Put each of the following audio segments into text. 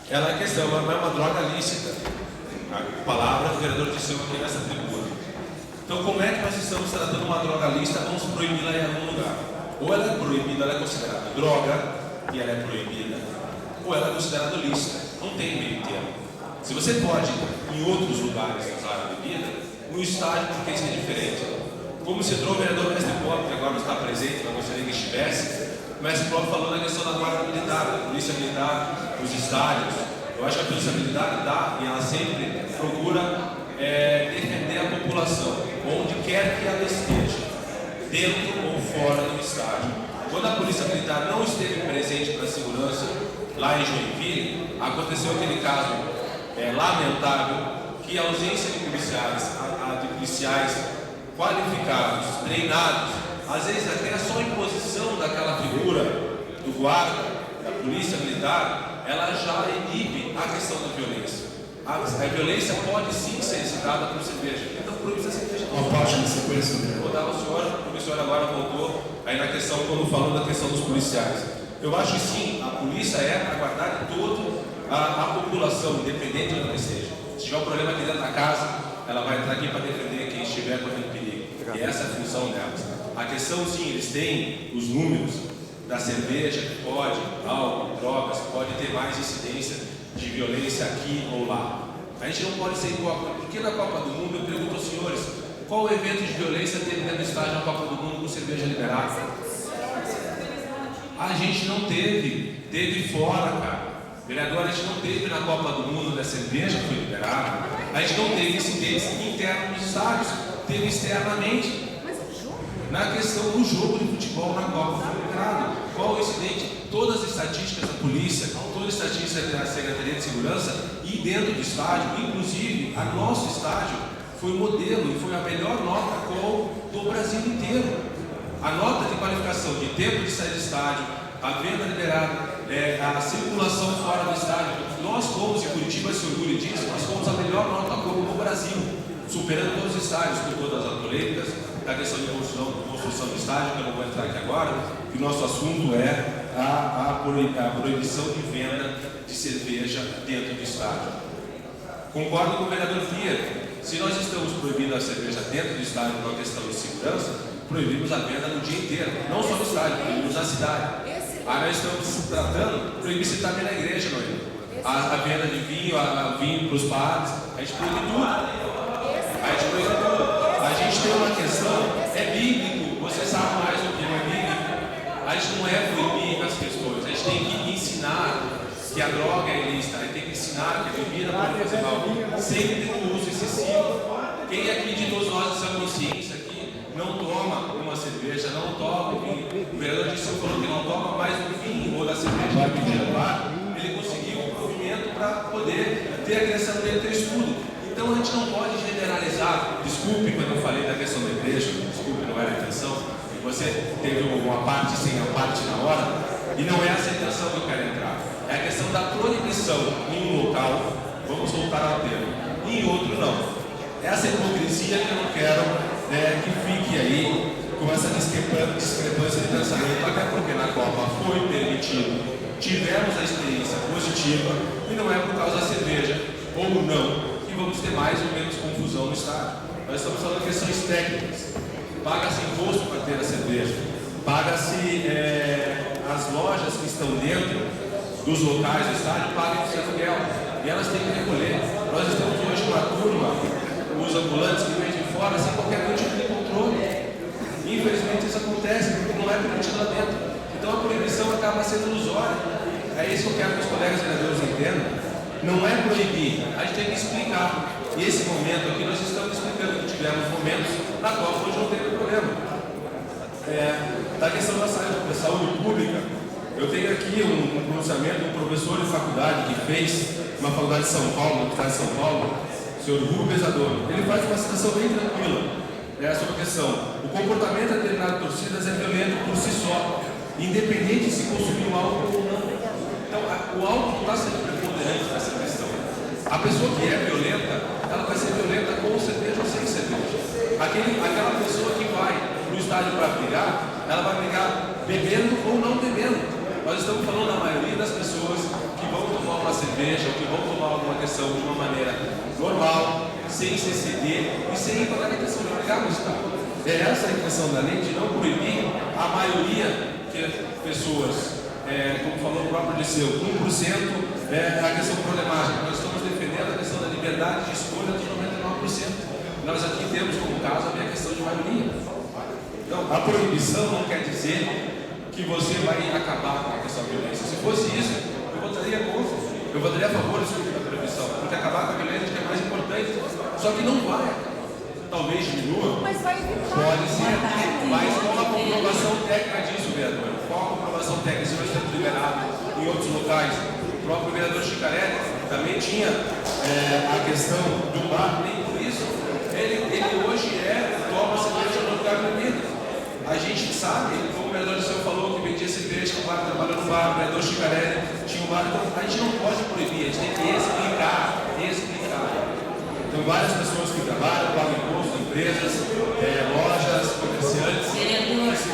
ela é questão, ela é uma droga lícita. A palavra do vereador disse aqui nessa tribuna. Então, como é que nós estamos tratando uma droga lícita? Vamos proibir-la em algum lugar. Ou ela é proibida, ela é considerada droga e ela é proibida, ou ela é considerada lícita. Não tem meio termo. Se você pode, em outros lugares, usar a bebida, no estádio, porque isso é diferente. Como citou o vereador Mestre Pobre, que agora não está presente, mas gostaria que estivesse, o Mestre Pobre falou na questão da guarda militar, da polícia militar, os estádios. Eu acho que a polícia militar dá, e ela sempre procura defender a população, onde quer que ela esteja, dentro ou fora do estádio. Quando a polícia militar não esteve presente para a segurança lá em Joinville, aconteceu aquele caso lamentável, que a ausência de policiais qualificados, treinados, às vezes até a só imposição daquela figura do guarda, da polícia militar, ela já inibe a questão da violência. A violência pode sim ser incitada por cerveja. Então, proíbe a cerveja. Uma parte da sequência. Vou dar ao senhor, porque o senhor agora voltou aí na questão, quando falou da questão dos policiais. Eu acho que sim, a polícia é para guardar de toda a população, independente de onde seja. Se tiver um problema aqui dentro da casa, ela vai entrar aqui para defender quem estiver correndo perigo. E essa é a função delas. A questão, sim, eles têm os números da cerveja, que pode, álcool, drogas, pode ter mais incidência de violência aqui ou lá. A gente não pode ser hipócrita, porque na Copa do Mundo, eu pergunto aos senhores, qual evento de violência teve dentro do estádio na Copa do Mundo com cerveja liberada? A gente não teve fora, cara. Vereador, a gente não teve na Copa do Mundo da cerveja que foi liberada, a gente não teve incidentes internos nos estádios, teve externamente. Na questão do jogo de futebol na Copa foi liberado. Qual o incidente? Todas as estatísticas da polícia, toda a estatística da Secretaria de Segurança e dentro do estádio, inclusive a nosso estádio, foi modelo e foi a melhor nota do Brasil inteiro. A nota de qualificação de tempo de sair do estádio, a venda liberada, a circulação fora do estádio. Nós fomos, e Curitiba se orgulha disso, nós fomos a melhor nota no Brasil, superando todos os estádios, com todas as polêmicas, da questão de construção do estádio, que eu não vou entrar aqui agora, que o nosso assunto é a proibição de venda de cerveja dentro do estádio. Concordo com o vereador Fia, se nós estamos proibindo a cerveja dentro do estádio por uma questão de segurança, proibimos a venda no dia inteiro, não só no estádio, proibimos na cidade. Aí nós estamos tratando, proibir-se também na igreja, não é? A venda de vinho, vinho para os padres, a gente proíbe tudo. A gente tem uma questão, é bíblico, você sabe mais do que é bíblico. A gente não é proibir as questões, a gente tem que ensinar que a droga é ilícita, a gente tem que ensinar que a bebida pode fazer mal, sempre tem um uso excessivo. Quem aqui de todos nós essa consciência aqui não toma uma cerveja, não toma um vinho. O vereador disse que falou que não toma mais um vinho ou da cerveja que pedia no bar, ele conseguiu um movimento para poder ter a criação dele ter estudo. Então a gente não pode generalizar. Desculpe quando eu falei da questão da igreja, desculpe, não era a intenção. Você teve uma parte sem a parte na hora, e não é essa a intenção que eu quero entrar. É a questão da proibição em um local, vamos voltar ao termo, e em outro não. Essa hipocrisia que eu não quero que fique aí com essa discrepância de pensamento, até porque na Copa foi permitido, tivemos a experiência positiva, e não é por causa da cerveja ou não vamos ter mais ou menos confusão no estádio. Nós estamos falando de questões técnicas. Paga-se imposto para ter a cerveja, paga-se as lojas que estão dentro dos locais do estádio, pagam o seu aluguel e elas têm que recolher. Nós estamos hoje com uma turma, os ambulantes que vêm de fora sem qualquer tipo de controle. Infelizmente isso acontece porque não é permitido lá dentro. Então a proibição acaba sendo ilusória. É isso que eu quero que os colegas vereadores entendam. Não é proibir, a gente tem que explicar. E esse momento aqui nós estamos explicando que tivemos momentos na qual hoje não teve problema. Da questão da saúde pública, eu tenho aqui um pronunciamento de um professor de faculdade que fez uma faculdade de São Paulo, no estado de São Paulo, o senhor Hugo Pesador. Ele faz uma citação bem tranquila sobre a questão. O comportamento de determinadas torcidas é violento por si só, independente se consumir o álcool ou não. Então, o álcool está sendo preponderante nessa questão. A pessoa que é violenta, ela vai ser violenta com cerveja ou sem cerveja. Aquela pessoa que vai no estádio para brigar, ela vai brigar bebendo ou não bebendo. Nós estamos falando da maioria das pessoas que vejam que vão tomar alguma questão de uma maneira normal, sem se exceder e sem entrar na questão de obrigar o Estado. É essa a intenção da lei, de não proibir a maioria que pessoas, como falou o próprio Liceu, 1% é a questão problemática. Nós estamos defendendo a questão da liberdade de escolha dos 99%. Nós aqui temos como caso a questão de maioria. Então, a proibição não quer dizer que você vai acabar com a questão da violência. Se fosse isso, eu votaria contra. Eu votaria a favor da proibição, porque acabar com a violência é mais importante. Só que não vai acabar. Talvez diminua. Mas vai evitar. Pode ser. Mas com a comprovação técnica disso, vereador. Qual a comprovação técnica? Se nós temos liberado em outros locais. O próprio vereador Chicarelli também tinha a questão do bar, nem por isso. Ele hoje toma cerveja no lugar bebida. A gente sabe, como o vereador Liceu falou, que vendia cerveja, que o bar trabalhou no bar, o vereador Chicarelli tinha um bar. Então a gente não pode proibir, a gente tem que explicar. Então várias pessoas que trabalham, pagam imposto, empresas, lojas, comerciantes. Vereador, você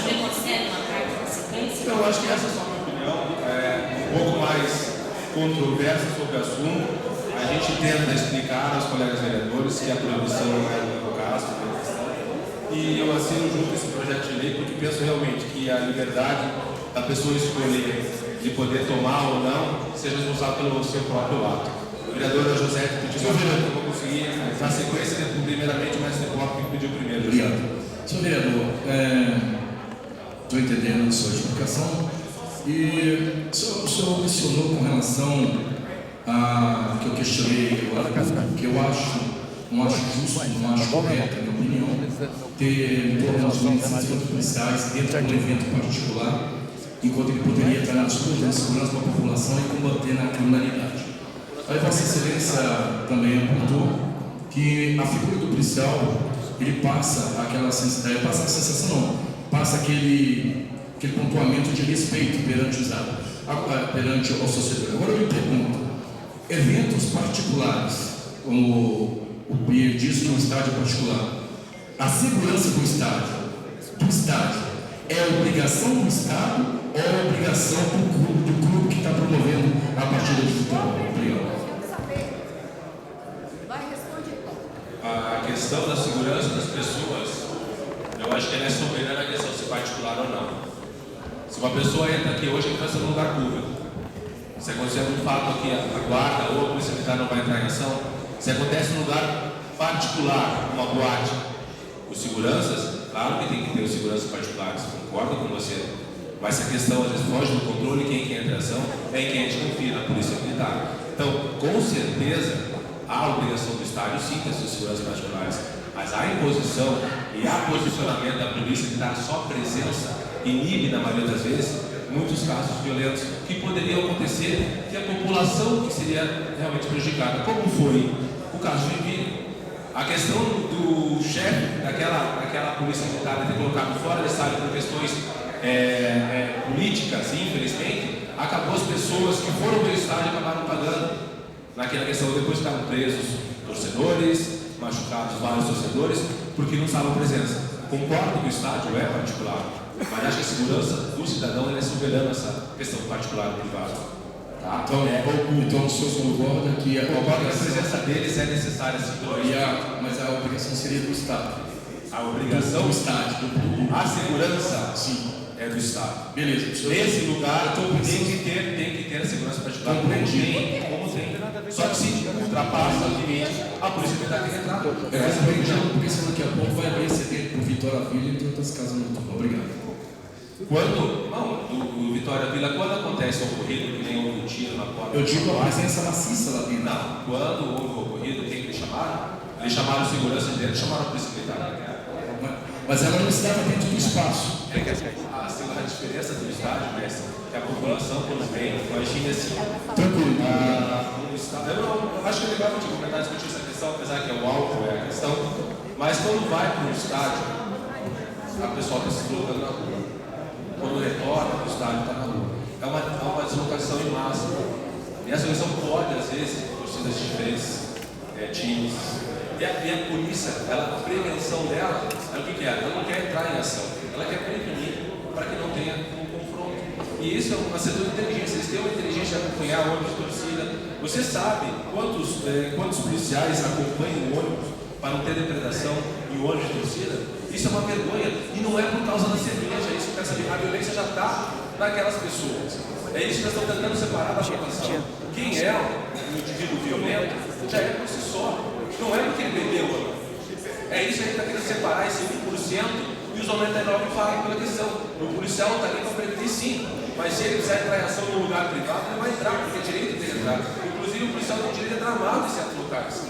me concede uma carta de sequência? Então, eu acho que essa é só a minha opinião, um pouco mais controversa sobre o assunto. A gente tenta explicar aos colegas vereadores que a proibição não é o único caso, e eu assino junto esse projeto de lei porque penso realmente que a liberdade da pessoa escolher de poder tomar ou não seja responsável pelo seu próprio ato. O vereador José pediu uma pergunta, eu vou conseguir na sequência, primeiramente, o mestre Pop que pediu primeiro. Obrigado. Senhor vereador, estou entendendo a sua explicação e o senhor mencionou com relação a que eu questionei agora, que eu não acho justo, não acho correto, na minha opinião, ter em torno de 25 policiais dentro de um evento particular, enquanto ele poderia estar na disputa de segurança para a população e combater na criminalidade. Aí Vossa Excelência também apontou que a figura do policial, ele passa aquela sensação, passa aquele pontuamento de respeito perante o sociedade. Agora eu me pergunto, eventos particulares, como o Pierre diz que é um estádio particular, a segurança do estádio é obrigação do Estado ou é obrigação do clube que está promovendo a partida de futebol? Obrigado. A questão da segurança das pessoas, eu acho que ela é soberana a questão se particular ou não. Se uma pessoa entra aqui hoje, entra num lugar público. Se acontecer algum fato aqui, a guarda ou a polícia militar não vai entrar em ação. Se acontece num lugar particular, uma boate, os seguranças, claro que tem que ter os seguranças particulares, concordo com você. Mas se a questão às vezes foge do controle, quem entra em ação é em quem a gente confia, na polícia militar. Então, com certeza, há a obrigação do Estado, sim, ter suas seguranças particulares, mas a imposição e a posicionamento da polícia militar, só presença, inibe, na maioria das vezes, muitos casos violentos que poderiam acontecer, que a população que seria realmente prejudicada, como foi o caso de Joinville. A questão do chefe daquela polícia militar ter colocado fora do estádio por questões políticas, infelizmente, acabou as pessoas que foram para o estádio e acabaram pagando. Naquela questão, depois ficaram presos torcedores, machucados vários torcedores, porque não estavam presença. Concordo que o estádio é particular, mas acho que a segurança do cidadão é soberana essa questão particular e privada. Tá? Então o senhor concorda que a presença deles é necessária, sim, mas a obrigação seria do Estado? A obrigação do Estado. A segurança, sim, é do Estado. Beleza. Nesse lugar tem que ter a segurança particular. Como tem. Só que se ultrapassa o limite, a polícia militar tem que entrar. Porque senão daqui a pouco vai abrir excedente por Vitória Vila e entre outras casas muito bom. Obrigado. Do Vitória Vila, quando acontece o ocorrido, que nem houve um tiro na porta. Eu digo a presença maciça lá dentro. Não, quando houve o ocorrido, quem que eles chamaram? Eles chamaram segurança de dentro, chamaram a polícia militar. Mas ela não estava dentro do espaço. A diferença do estádio, mestre, que a população, quando vem, imagina assim. Tranquilo. Eu acho que é legal a gente comentar, discutir essa questão, apesar que é o álcool, é a questão. Mas quando vai para um estádio, a pessoa está se colocando na rua. Quando retorna, o estádio está na rua. É uma deslocação em massa. E essa questão pode, às vezes, torcidas de diferentes times. E a polícia, a prevenção dela, o que é? Ela não quer entrar em ação, ela quer prevenir para que não tenha um confronto. E isso é um setor de inteligência, eles têm uma inteligência de acompanhar onde os torcidas. torcida. Você sabe quantos policiais acompanham o ônibus para não ter depredação em ônibus de torcida? Isso é uma vergonha. E não é por causa da cerveja. Isso que a violência já está naquelas pessoas. É isso que nós estamos tentando separar da votação. Quem é um indivíduo violento já é por si só. Não é porque ele bebeu ou não. É isso que a gente está querendo separar, esse 1% e os 99% falam pela questão. O policial está ali para prevenir sim, mas se ele quiser entrar em ação no lugar privado, ele vai entrar, porque é direito dele entrar. Inclusive o policial tem direito de entrar armado em certos locais.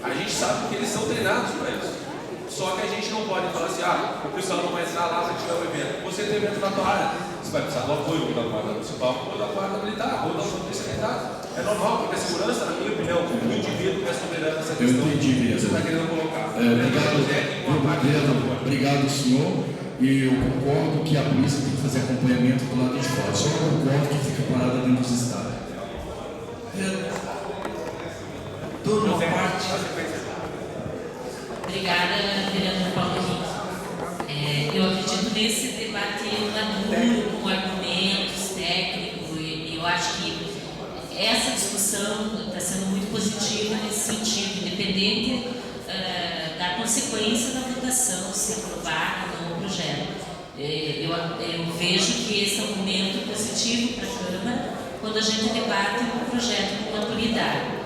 A gente sabe que eles são treinados para isso. Só que a gente não pode falar assim, o policial não vai entrar lá se tiver um evento. Você tem evento na tua área, você vai precisar do apoio da guarda municipal, ou da guarda militar, ou da polícia militar. É normal, porque a segurança, na minha opinião, do indivíduo é soberano nessa questão. Eu entendi, que você está querendo colocar. Obrigado, senhor. E eu concordo que a polícia tem que fazer acompanhamento do lado de fora. Só não concordo que fica parada dentro dos estados. Turma, parte. Obrigada, vereador Paulo Henrique. Eu acredito nesse debate maduro, com argumentos técnicos, e eu acho que essa discussão está sendo muito positiva nesse sentido, independente da consequência da votação, se aprovar ou não o projeto. Eu vejo que esse é um momento positivo para a Câmara quando a gente debate um projeto com maturidade.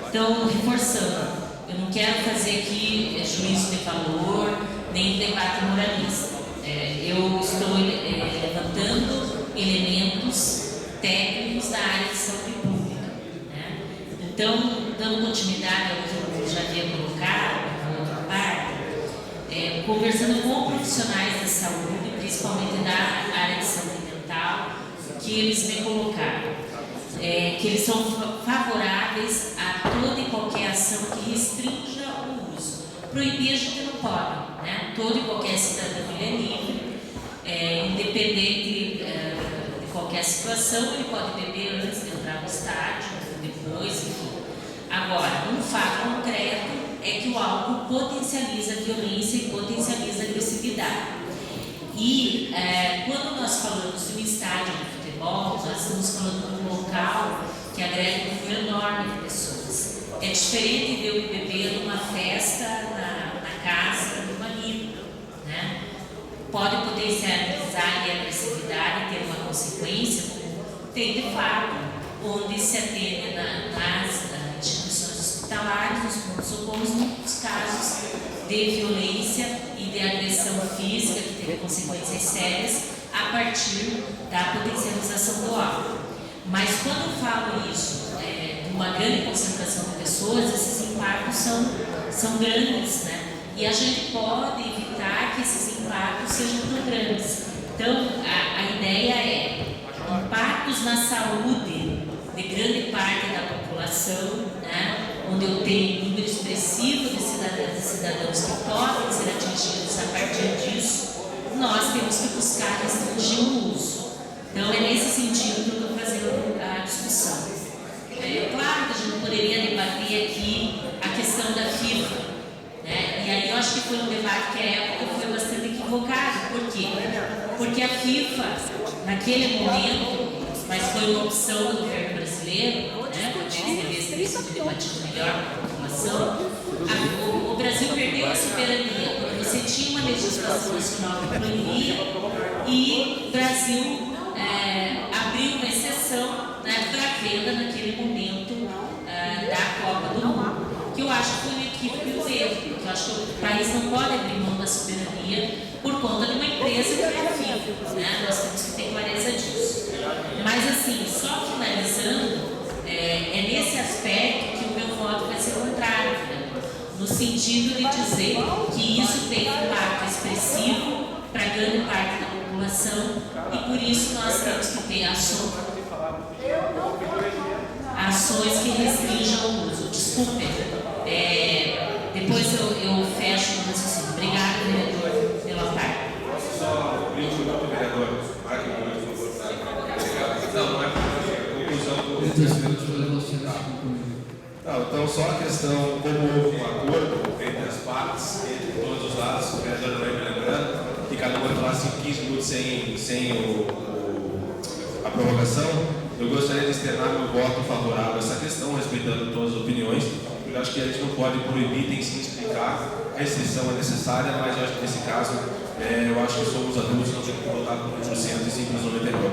Então, reforçando, eu não quero fazer aqui juízo de valor, nem debate moralista. Eu estou levantando elementos técnicos da área de saúde pública. Né? Então, dando continuidade ao que eu já havia colocado, na outra parte, conversando com profissionais da saúde, principalmente da área de saúde mental, que eles me colocaram. Que eles são favoráveis a toda e qualquer ação que restrinja o uso. Proibir a gente não pode, né? Todo e qualquer cidadão é livre, independente de qualquer situação, ele pode beber antes de entrar no estádio, depois, enfim. Agora, um fato concreto é que o álcool potencializa a violência e potencializa a agressividade. E quando nós falamos de um estádio de futebol, nós estamos falando de um local que agrega um número enorme de pessoas. É diferente de eu beber numa festa na casa de um amigo, né? Pode potencializar a agressividade e ter uma consequência, como tem de fato, onde se atende nas instituições hospitalares, nos pronto-socorros, muitos casos de violência e de agressão física, que teve consequências sérias, a partir da potencialização do álcool. Mas quando eu falo isso, de uma grande concentração de pessoas, esses impactos são grandes, né? E a gente pode evitar que esses impactos sejam tão grandes. Então, a ideia é impactos na saúde de grande parte da população, né? Onde eu tenho um número expressivo de cidadãos que podem ser atingidos a partir disso, nós temos que buscar restringir o uso. Então, é nesse sentido que eu estou fazendo a discussão. Claro que a gente poderia debater aqui a questão da FIFA, né? E aí eu acho que foi um debate que a época foi bastante equivocado. Por quê? Porque a FIFA, naquele momento, mas foi uma opção do governo brasileiro, né? Talvez teria sido debatido melhor com a população. O Brasil perdeu a soberania, porque você tinha uma legislação nacional que proibia e o Brasil abriu uma exceção, né, para venda naquele momento da Copa do Mundo, que eu acho que foi um equívoco e um erro, porque eu acho que o país não pode abrir mão da soberania por conta de uma empresa que é a FIFA, né? Nós temos que ter clareza disso. Mas assim, só finalizando, é nesse aspecto que o meu voto vai ser contrário, né? No sentido de dizer que isso tem um impacto expressivo para grande parte da população e por isso nós temos que ter ações que restringam o uso. Desculpe, depois eu fecho o raciocínio. Obrigada, vereador, pela parte. Só o vereador, marque muito, por favor. Obrigado. Não é conclusão Não, então só a questão, como houve um acordo entre as partes, entre todos os lados, o vereador não vai me lembrando, que cada um vai falar 15 minutos sem a prorrogação. eu gostaria de externar meu voto favorável a essa questão, respeitando todas as opiniões. Eu acho que a gente não pode proibir, tem que sim explicar. A exceção é necessária, mas eu acho que nesse caso, eu acho que somos adultos, não temos que votar por 800 e simples 99.